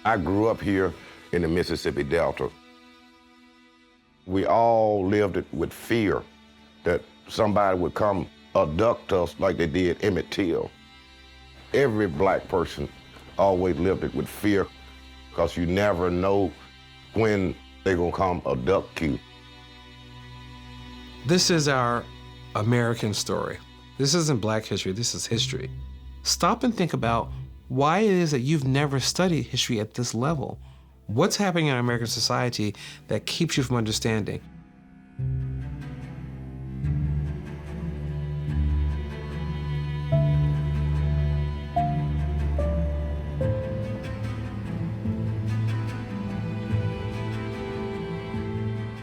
I grew up here in the Mississippi Delta. We all lived it with fear that somebody would come abduct us like they did Emmett Till. Every black person always lived it with fear because you never know when they're gonna come abduct you. This is our American story. This isn't Black history, this is history. Stop and think about why it is that you've never studied history at this level. What's happening in American society that keeps you from understanding?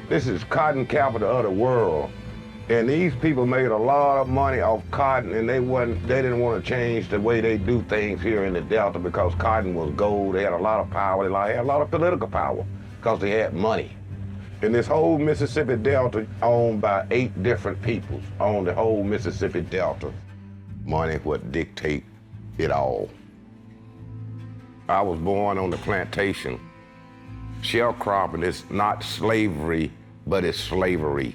This is cotton capital of the world. And these people made a lot of money off cotton, and they didn't want to change the way they do things here in the Delta because cotton was gold. They had a lot of power. They had a lot of political power because they had money. And this whole Mississippi Delta owned by 8 different peoples on the whole Mississippi Delta. Money would dictate it all. I was born on the plantation. Sharecropping is not slavery, but it's slavery.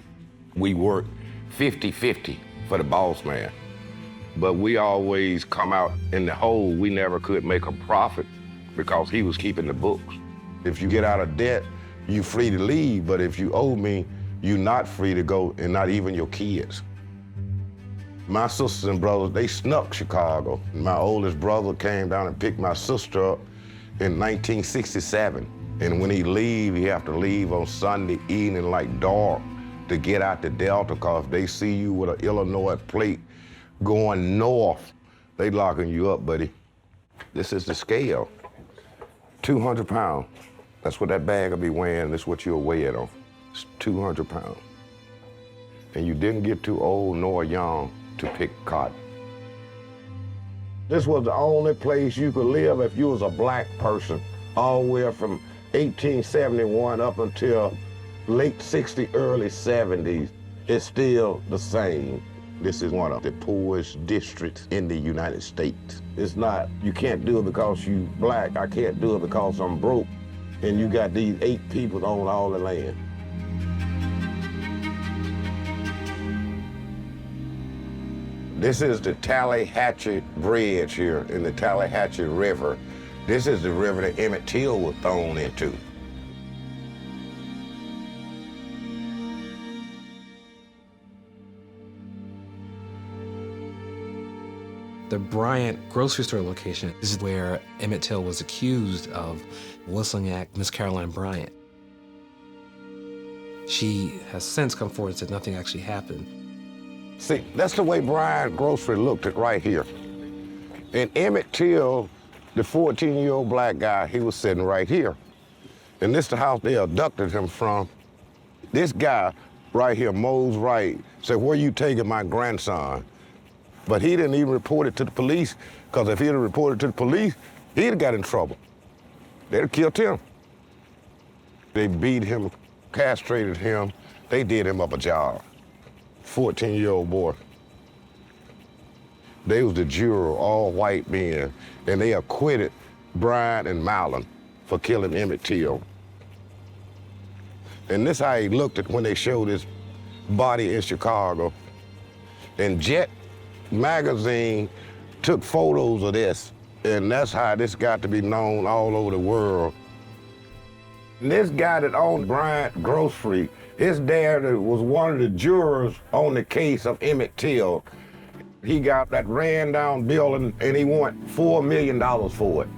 We work 50-50 for the boss man. But we always come out in the hole. We never could make a profit because he was keeping the books. If you get out of debt, you're free to leave, but if you owe me, you're not free to go, and not even your kids. My sisters and brothers, they snuck Chicago. My oldest brother came down and picked my sister up in 1967. And when he leave, he have to leave on Sunday evening like dark to get out the Delta, because if they see you with an Illinois plate going north, they locking you up, buddy. This is the scale. 200 pounds. That's what that bag will be weighing. That's what you'll weigh it on. It's 200 pounds. And you didn't get too old nor young to pick cotton. This was the only place you could live if you was a black person, all the way from 1871 up until late 60s, early 70s. It's still the same. This is one of the poorest districts in the United States. It's not, you can't do it because you black. I can't do it because I'm broke. And you got these 8 people on all the land. This is the Tallahatchie Bridge here in the Tallahatchie River. This is the river that Emmett Till was thrown into. The Bryant grocery store location is where Emmett Till was accused of whistling at Miss Caroline Bryant. She has since come forward and said nothing actually happened. See, that's the way Bryant grocery looked at right here. And Emmett Till, the 14-year-old black guy, he was sitting right here. And this is the house they abducted him from. This guy right here, Mose Wright, said, "Where you taking my grandson?" But he didn't even report it to the police, because if he'd have reported to the police, he'd have got in trouble. They'd have killed him. They beat him, castrated him. They did him up a job. 14-year-old boy. They was the jury, all white men, and they acquitted Bryant and Mallon for killing Emmett Till. And this how he looked at when they showed his body in Chicago. And Jet magazine took photos of this, and that's how this got to be known all over the world. And this guy that owned Bryant Grocery, his dad was one of the jurors on the case of Emmett Till. He got that ran down building, and he wanted $4 million for it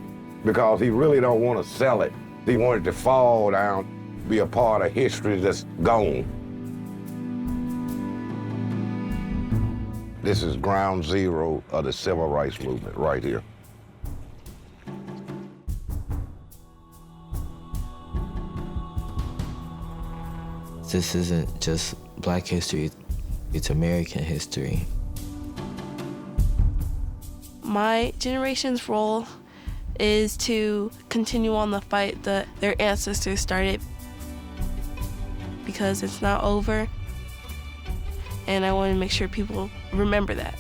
because he really don't want to sell it. He wanted to fall down, be a part of history that's gone. This is ground zero of the civil rights movement right here. This isn't just Black history, it's American history. My generation's role is to continue on the fight that their ancestors started, because it's not over, and I want to make sure people remember that.